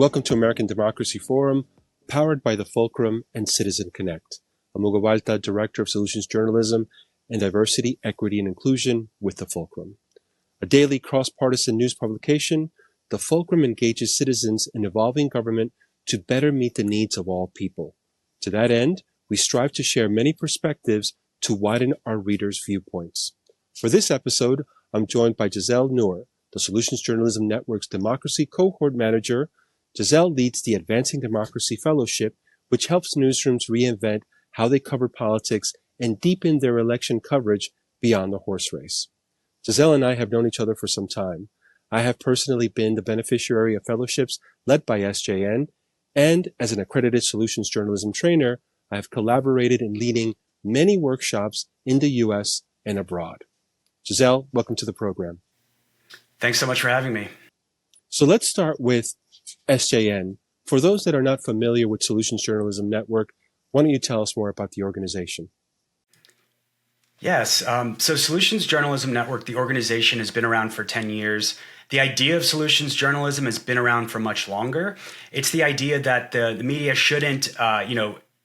Welcome to American Democracy Forum, powered by the Fulcrum and Citizen Connect. I'm Hugo Balta, Director of Solutions Journalism and Diversity, Equity, and Inclusion with the Fulcrum. A daily cross-partisan news publication, the Fulcrum engages citizens in evolving government to better meet the needs of all people. To that end, we strive to share many perspectives to widen our readers' viewpoints. For this episode, I'm joined by Jaisal Noor, the Solutions Journalism Network's Democracy Cohort Manager. Jaisal leads the Advancing Democracy Fellowship, which helps newsrooms reinvent how they cover politics and deepen their election coverage beyond the horse race. Jaisal and I have known each other for some time. I have personally been the beneficiary of fellowships led by SJN, and as an accredited solutions journalism trainer, I have collaborated in leading many workshops in the U.S. and abroad. Jaisal, welcome to the program. Thanks so much for having me. So let's start with SJN. For those that are not familiar with Solutions Journalism Network, why don't you tell us more about the organization? Yes. So Solutions Journalism Network, the organization, has been around for 10 years. The idea of solutions journalism has been around for much longer. It's the idea that the media shouldn't,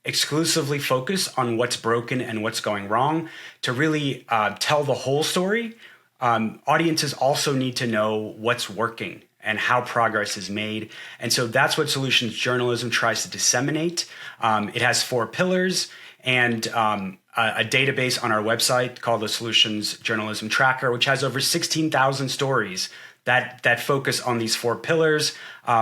exclusively focus on what's broken and what's going wrong. To really tell the whole story, audiences also need to know what's working and how progress is made. And so that's what solutions journalism tries to disseminate. It has 4 pillars and a database on our website called the Solutions Journalism Tracker, which has over 16,000 stories that focus on these 4 pillars,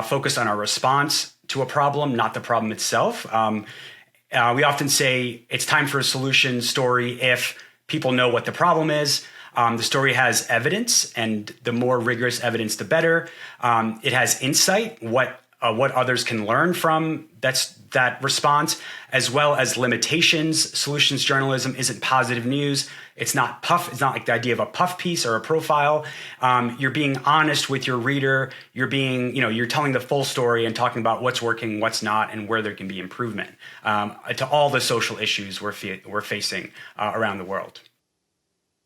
focus on our response to a problem, not the problem itself. We often say it's time for a solution story if people know what the problem is. The story has evidence, and the more rigorous evidence, the better. It has insight, what others can learn from that response, as well as limitations. Solutions journalism isn't positive news. It's not puff. It's not like the idea of a puff piece or a profile. You're being honest with your reader. You're telling the full story and talking about what's working, what's not, and where there can be improvement to all the social issues we're facing around the world.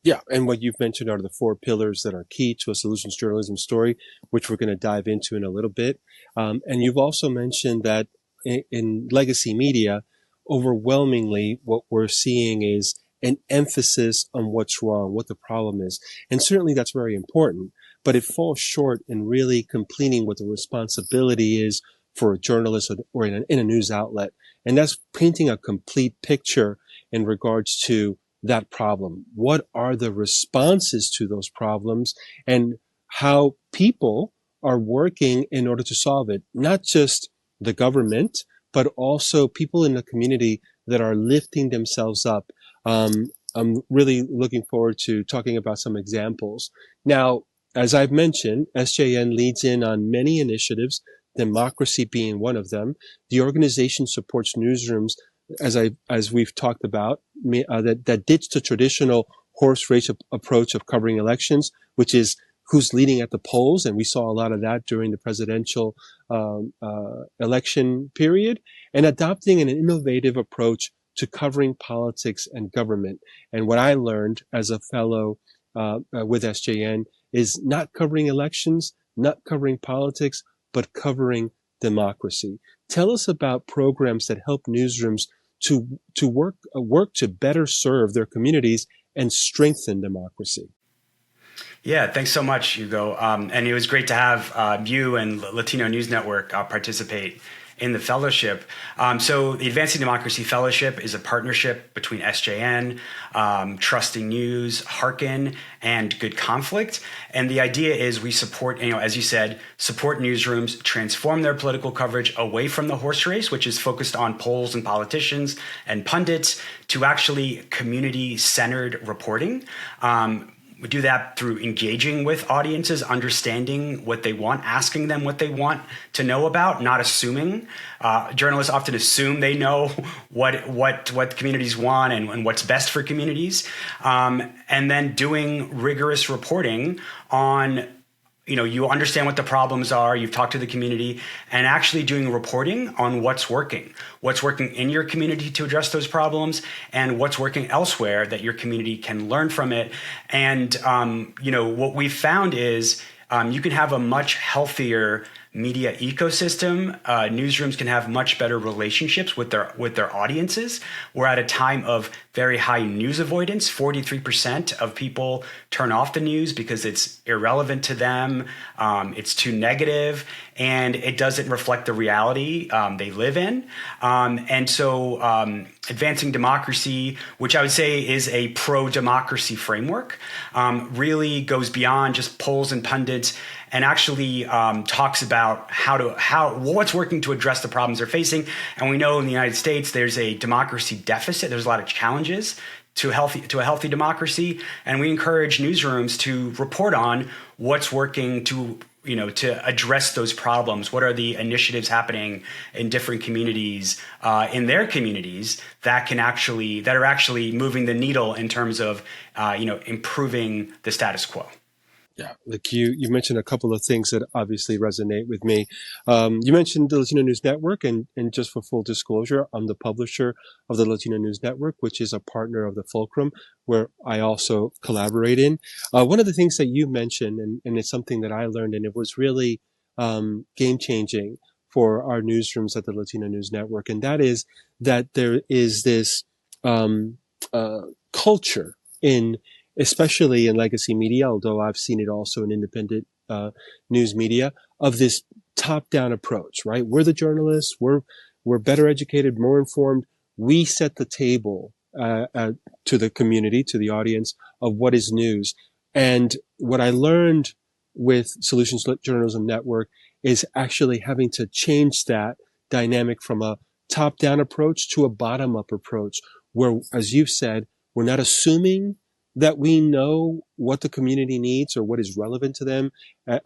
Yeah, and what you've mentioned are the 4 pillars that are key to a solutions journalism story, which we're going to dive into in a little bit. And you've also mentioned that in legacy media, overwhelmingly, what we're seeing is an emphasis on what's wrong, what the problem is. And certainly that's very important, but it falls short in really completing what the responsibility is for a journalist or in a news outlet. And that's painting a complete picture in regards to that problem. What are the responses to those problems and how people are working in order to solve it? Not just the government, but also people in the community that are lifting themselves up. I'm really looking forward to talking about some examples. Now, as I've mentioned, SJN leads in on many initiatives, democracy being one of them. The organization supports newsrooms as we've talked about, that ditch the traditional horse race approach of covering elections, which is who's leading at the polls. And we saw a lot of that during the presidential election period, and adopting an innovative approach to covering politics and government. And what I learned as a fellow with SJN is not covering elections, not covering politics, but covering democracy. Tell us about programs that help newsrooms to work to better serve their communities and strengthen democracy. Yeah, thanks so much, Hugo. And it was great to have you and Latino News Network participate in the fellowship. So the Advancing Democracy Fellowship is a partnership between SJN, Trusting News, Hearken, and Good Conflict. And the idea is we support, as you said, support newsrooms, transform their political coverage away from the horse race, which is focused on polls and politicians and pundits, to actually community-centered reporting. We do that through engaging with audiences, understanding what they want, asking them what they want to know about, not assuming. Journalists often assume they know what communities want and what's best for communities, and then doing rigorous reporting on. You understand what the problems are, you've talked to the community, and actually doing reporting on what's working in your community to address those problems, and what's working elsewhere that your community can learn from it. And, what we've found is you can have a much healthier media ecosystem, newsrooms can have much better relationships with their audiences. We're at a time of very high news avoidance. 43% of people turn off the news because it's irrelevant to them. It's too negative, and it doesn't reflect the reality they live in. And so advancing democracy, which I would say is a pro-democracy framework, really goes beyond just polls and pundits, and actually talks about what's working to address the problems they're facing. And we know in the United States there's a democracy deficit. There's a lot of challenges to a healthy democracy, and we encourage newsrooms to report on what's working to address those problems. What are the initiatives happening in different communities, in their communities, that are actually moving the needle in terms of improving the status quo. Yeah, like you mentioned a couple of things that obviously resonate with me. You mentioned the Latino News Network, and just for full disclosure, I'm the publisher of the Latino News Network, which is a partner of the Fulcrum, where I also collaborate in. One of the things that you mentioned, and it's something that I learned, and it was really game changing for our newsrooms at the Latino News Network, and that is that there is this culture especially in legacy media, although I've seen it also in independent news media, of this top-down approach, right? We're the journalists, we're better educated, more informed. We set the table to the community, to the audience, of what is news. And what I learned with Solutions Journalism Network is actually having to change that dynamic from a top-down approach to a bottom-up approach, where, as you've said, we're not assuming that we know what the community needs or what is relevant to them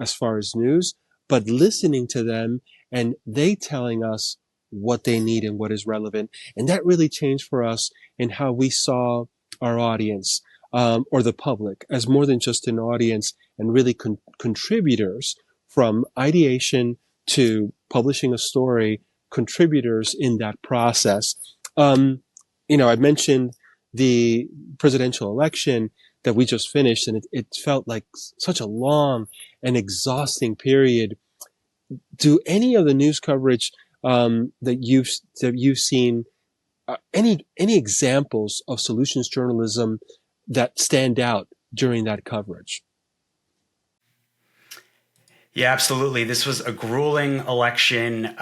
as far as news, but listening to them and they telling us what they need and what is relevant. And that really changed for us in how we saw our audience or the public as more than just an audience, and really contributors from ideation to publishing a story, contributors in that process. I mentioned the presidential election that we just finished, and it felt like such a long and exhausting period. Do any of the news coverage that you've seen, any examples of solutions journalism that stand out during that coverage? Yeah, absolutely. This was a grueling election,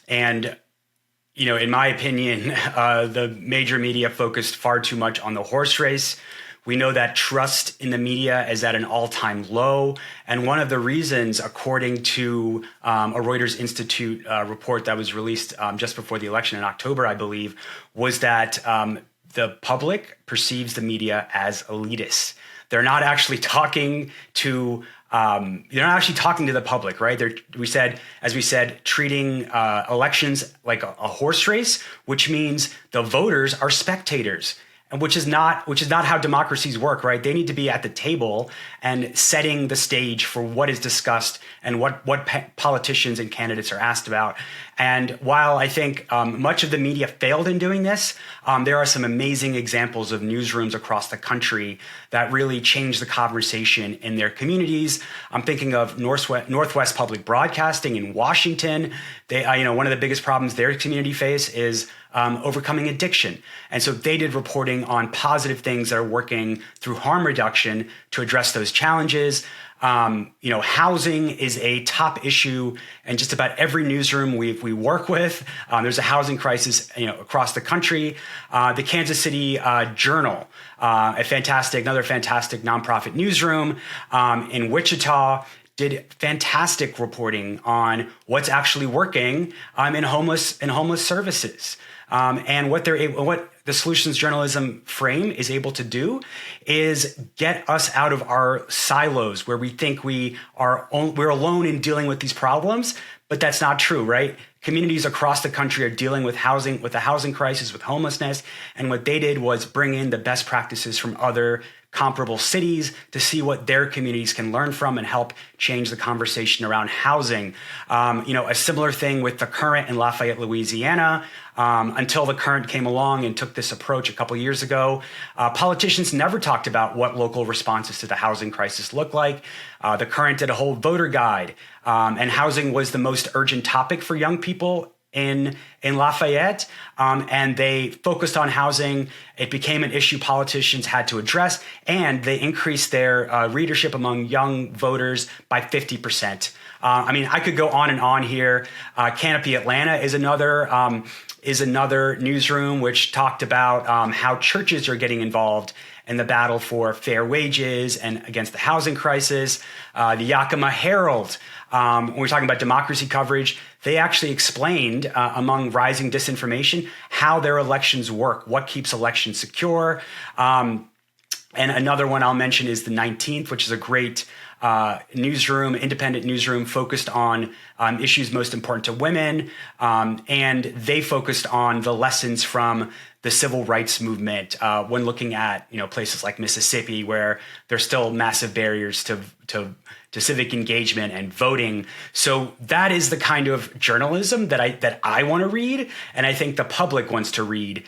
and in my opinion, the major media focused far too much on the horse race. We know that trust in the media is at an all-time low. And one of the reasons, according to a Reuters Institute report that was released just before the election in October, I believe, was that the public perceives the media as elitist. They're not actually talking to the public, right? As we said, treating elections like a horse race, which means the voters are spectators, and which is not how democracies work, right? They need to be at the table and setting the stage for what is discussed and what politicians and candidates are asked about. And while I think much of the media failed in doing this, there are some amazing examples of newsrooms across the country that really changed the conversation in their communities. I'm thinking of Northwest Public Broadcasting in Washington. One of the biggest problems their community face is overcoming addiction. And so they did reporting on positive things that are working through harm reduction to address those challenges. Housing is a top issue in just about every newsroom we work with. There's a housing crisis, across the country. The Kansas City Journal, another fantastic nonprofit newsroom in Wichita, did fantastic reporting on what's actually working in homeless services. And what the solutions journalism frame is able to do is get us out of our silos where we think we're alone in dealing with these problems, but that's not true, right? Communities across the country are dealing with the housing crisis, with homelessness, and what they did was bring in the best practices from other comparable cities to see what their communities can learn from and help change the conversation around housing. A similar thing with the Current in Lafayette, Louisiana. Until the Current came along and took this approach a couple years ago, politicians never talked about what local responses to the housing crisis look like. The Current did a whole voter guide, and housing was the most urgent topic for young people in Lafayette, and they focused on housing. It became an issue politicians had to address, and they increased their readership among young voters by 50%. I could go on and on here. Canopy Atlanta is another newsroom which talked about how churches are getting involved in the battle for fair wages and against the housing crisis. The Yakima Herald, when we're talking about democracy coverage, they actually explained among rising disinformation how their elections work, what keeps elections secure. And another one I'll mention is the 19th, which is a great independent newsroom focused on issues most important to women. And they focused on the lessons from the civil rights movement when looking at places like Mississippi, where there's still massive barriers to civic engagement and voting. So that is the kind of journalism that I want to read, and I think the public wants to read.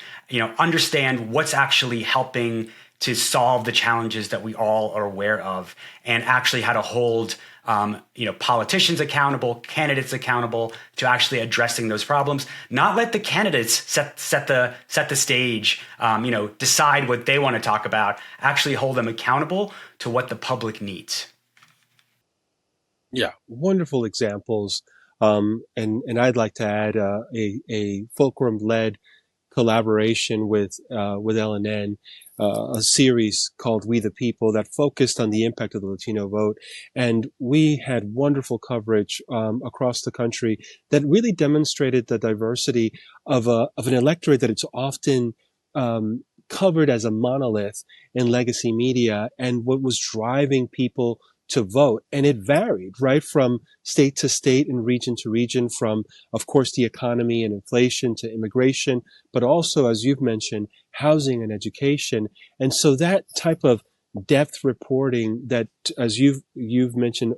Understand what's actually helping to solve the challenges that we all are aware of, and actually how to hold politicians accountable, candidates accountable to actually addressing those problems. Not let the candidates set the stage, decide what they want to talk about. Actually hold them accountable to what the public needs. Yeah, wonderful examples. And I'd like to add a Fulcrum-led collaboration with LNN, a series called We the People that focused on the impact of the Latino vote. And we had wonderful coverage across the country that really demonstrated the diversity of an electorate that it's often covered as a monolith in legacy media, and what was driving people to vote. And it varied, right, from state to state and region to region, from, of course, the economy and inflation to immigration, but also, as you've mentioned, housing and education. And so that type of depth reporting that, as you've mentioned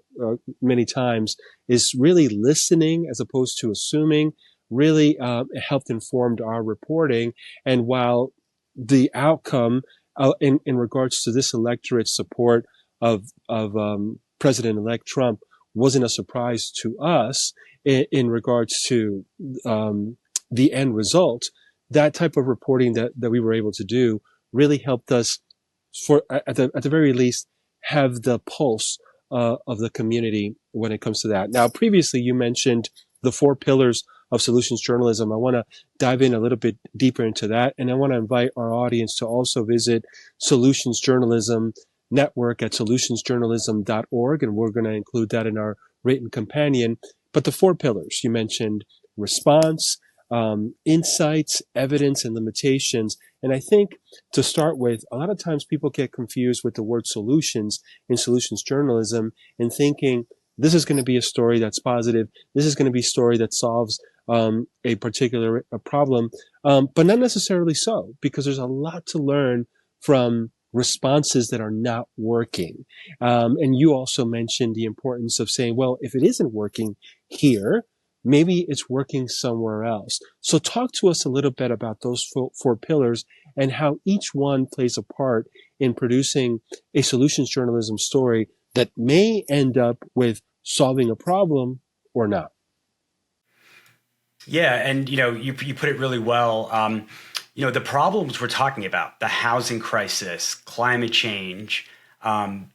many times, is really listening as opposed to assuming, really helped informed our reporting. And while the outcome in regards to this electorate's support of President-elect Trump wasn't a surprise to us in regards to the end result, that type of reporting that we were able to do really helped us, at the very least, have the pulse of the community when it comes to that. Now, previously you mentioned the 4 pillars of solutions journalism. I want to dive in a little bit deeper into that, and I want to invite our audience to also visit Solutions Journalism Network at solutionsjournalism.org, and we're going to include that in our written companion. But the 4 pillars you mentioned: response, insights, evidence, and limitations. And I think to start with, a lot of times people get confused with the word solutions in solutions journalism and thinking this is going to be a story that's positive. This is going to be a story that solves a particular problem, but not necessarily so, because there's a lot to learn from responses that are not working. And you also mentioned the importance of saying, well, if it isn't working here, maybe it's working somewhere else. So talk to us a little bit about those 4 pillars and how each one plays a part in producing a solutions journalism story that may end up with solving a problem or not. Yeah, and you put it really well. The problems we're talking about, the housing crisis, climate change,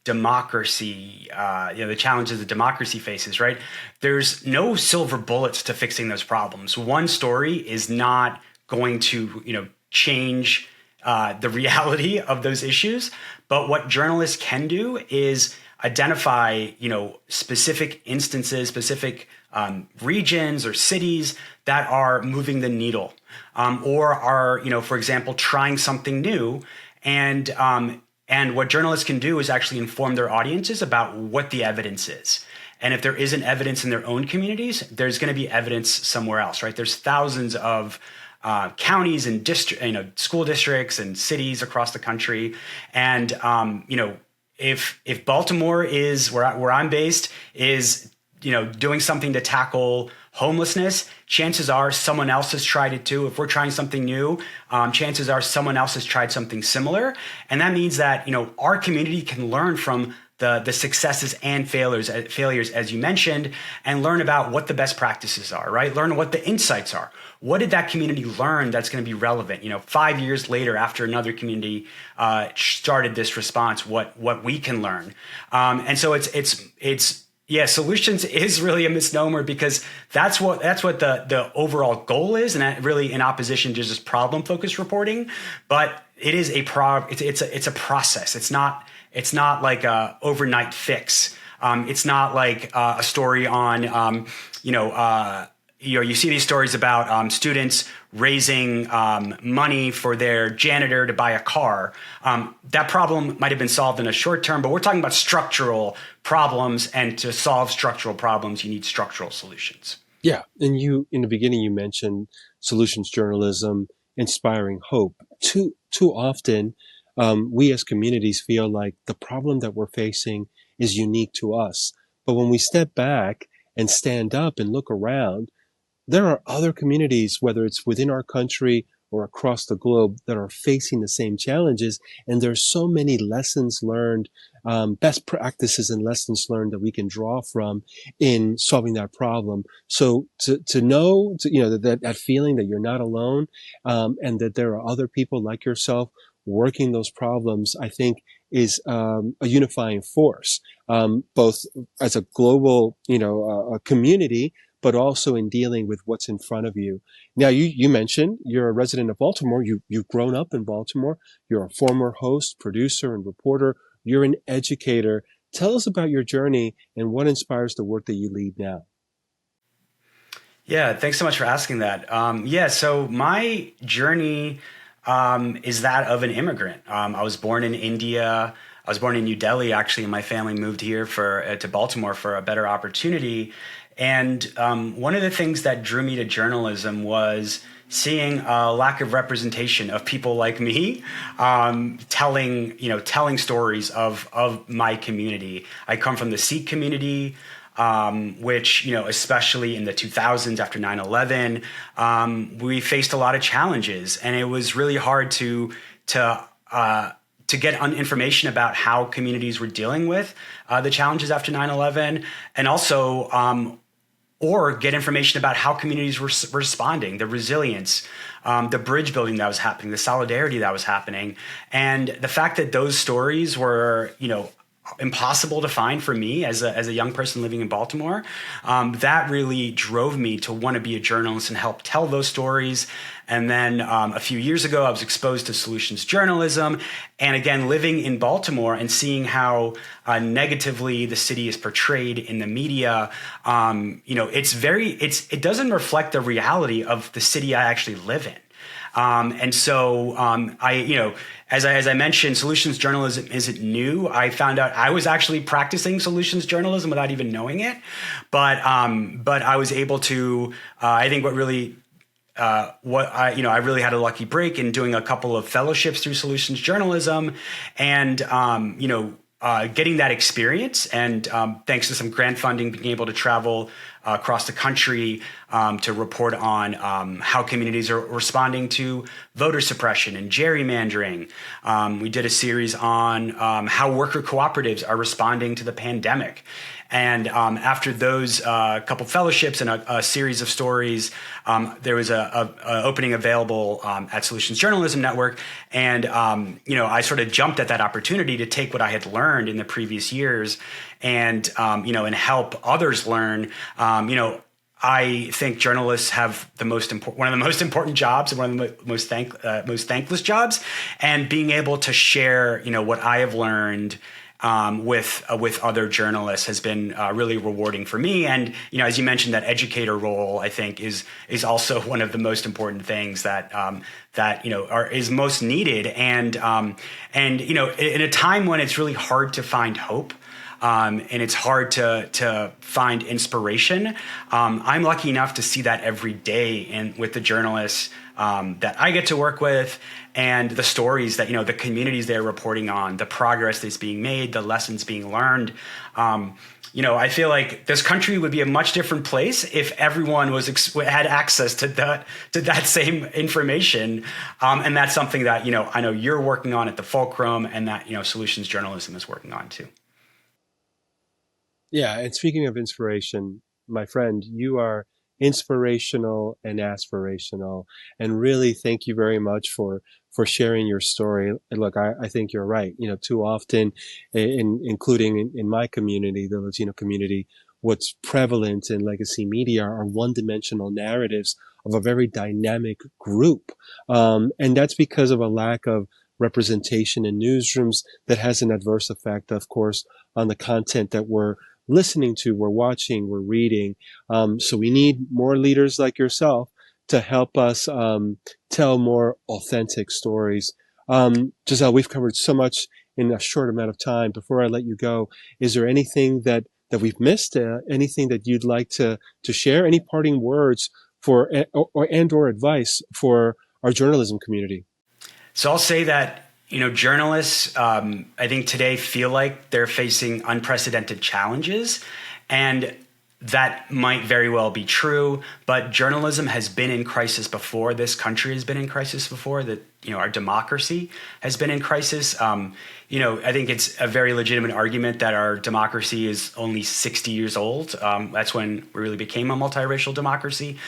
democracy, the challenges that democracy faces, right? There's no silver bullets to fixing those problems. One story is not going to, change the reality of those issues. But what journalists can do is identify, specific instances, specific regions or cities that are moving the needle, or are, for example, trying something new. And what journalists can do is actually inform their audiences about what the evidence is. And if there isn't evidence in their own communities, there's going to be evidence somewhere else, right? There's thousands of counties and school districts and cities across the country. And if Baltimore is where I'm based is doing something to tackle homelessness, chances are someone else has tried it too. If we're trying something new, chances are someone else has tried something similar. And that means that, our community can learn from the successes and failures, as you mentioned, and learn about what the best practices are, right? Learn what the insights are. What did that community learn that's going to be relevant? 5 years later, after another community started this response, what we can learn. And so solutions is really a misnomer, because that's what the overall goal is, and that really in opposition to just problem focused reporting. But it is it's a process. It's not like a overnight fix. It's not like a story on you see these stories about students raising money for their janitor to buy a car. That problem might have been solved in a short term, but we're talking about structural problems, and to solve structural problems, you need structural solutions. Yeah, and in the beginning you mentioned solutions journalism, inspiring hope. Too often, we as communities feel like the problem that we're facing is unique to us. But when we step back and stand up and look around, there are other communities, whether it's within our country or across the globe, that are facing the same challenges. And there's so many lessons learned, best practices and lessons learned that we can draw from in solving that problem. So to know, that feeling that you're not alone, and that there are other people like yourself working those problems, I think is a unifying force, both as a global, a community, but also in dealing with what's in front of you. Now, you mentioned you're a resident of Baltimore. You've grown up in Baltimore. You're a former host, producer, and reporter. You're an educator. Tell us about your journey and what inspires the work that you lead now. Yeah, thanks so much for asking that. So my journey is that of an immigrant. I was born in India. I was born in New Delhi, actually, and my family moved here to Baltimore for a better opportunity. And one of the things that drew me to journalism was seeing a lack of representation of people like me, telling stories of my community. I come from the Sikh community, which, especially in the 2000s after 9/11, we faced a lot of challenges, and it was really hard to get information about how communities were dealing with the challenges after 9/11, and also or get information about how communities were responding, the resilience, the bridge building that was happening, the solidarity that was happening. And the fact that those stories were, impossible to find for me as a young person living in Baltimore, that really drove me to want to be a journalist and help tell those stories. And then a few years ago, I was exposed to solutions journalism, and again, living in Baltimore and seeing how negatively the city is portrayed in the media. It doesn't reflect the reality of the city I actually live in. As I mentioned, solutions journalism isn't new. I found out I was actually practicing solutions journalism without even knowing it. But I was able to, I think I really had a lucky break in doing a couple of fellowships through solutions journalism, and, getting that experience, and thanks to some grant funding, being able to travel across the country to report on how communities are responding to voter suppression and gerrymandering. We did a series on how worker cooperatives are responding to the pandemic. And after those couple fellowships and a series of stories, there was a opening available at Solutions Journalism Network, and I sort of jumped at that opportunity to take what I had learned in the previous years, and and help others learn. I think journalists have one of the most important jobs, and one of the most thankless jobs, and being able to share what I have learned with other journalists has been really rewarding for me. And as you mentioned, that educator role, I think, is also one of the most important things that is most needed. And in a time when it's really hard to find hope, and it's hard to find inspiration. I'm lucky enough to see that every day with the journalists that I get to work with, and the stories that the communities they're reporting on, the progress that's being made, the lessons being learned. I feel like this country would be a much different place if everyone had access to that same information, and that's something that I know you're working on at the Fulcrum, and that Solutions Journalism is working on too. Yeah, and speaking of inspiration, my friend, you are inspirational and aspirational. And really, thank you very much for sharing your story. And look, I think you're right. Too often, including in my community, the Latino community, what's prevalent in legacy media are one-dimensional narratives of a very dynamic group. And that's because of a lack of representation in newsrooms that has an adverse effect, of course, on the content that we're listening to, we're watching, we're reading. So we need more leaders like yourself to help us tell more authentic stories. Jaisal, we've covered so much in a short amount of time. Before I let you go, is there anything that we've missed? Anything that you'd like to share? Any parting words for or advice for our journalism community? So I'll say that journalists, I think today feel like they're facing unprecedented challenges, and that might very well be true. But journalism has been in crisis before. This country has been in crisis before. That our democracy has been in crisis. I think it's a very legitimate argument that our democracy is only 60 years old. That's when we really became a multiracial democracy.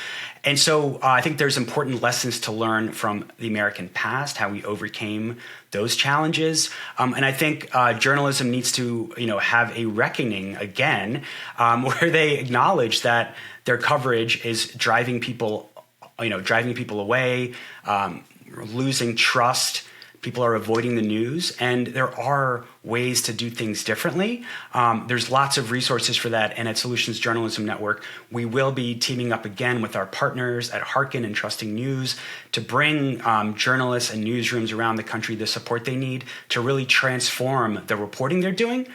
And so I think there's important lessons to learn from the American past, how we overcame those challenges. And I think journalism needs to, have a reckoning again, where they acknowledge that their coverage is driving people away, losing trust. People are avoiding the news, and there are ways to do things differently. There's lots of resources for that, and at Solutions Journalism Network, we will be teaming up again with our partners at Hearken and Trusting News to bring journalists and newsrooms around the country the support they need to really transform the reporting they're doing,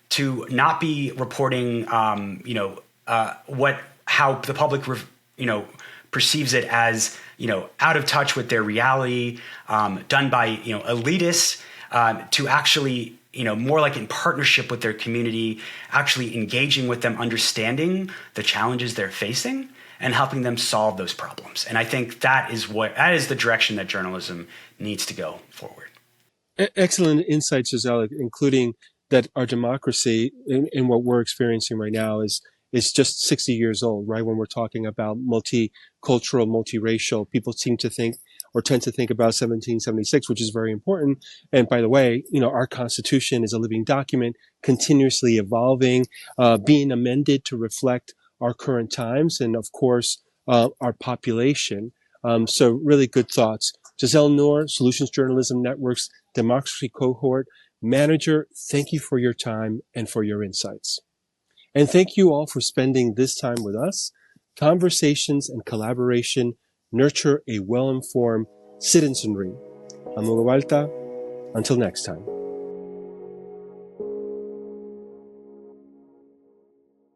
to not be reporting, how the public, perceives it as out of touch with their reality, done by elitists, to actually more like in partnership with their community, actually engaging with them, understanding the challenges they're facing, and helping them solve those problems. And I think that is the direction that journalism needs to go forward. Excellent insights, Jaisal, including that our democracy in what we're experiencing right now is just 60 years old, right? When we're talking about multicultural, multiracial, people seem to think or tend to think about 1776, which is very important. And by the way, our Constitution is a living document, continuously evolving, being amended to reflect our current times and, of course, our population. So really good thoughts. Jaisal Noor, Solutions Journalism Network's Democracy Cohort Manager, thank you for your time and for your insights. And thank you all for spending this time with us. Conversations and collaboration nurture a well-informed citizenry. I'm Noor. Until next time.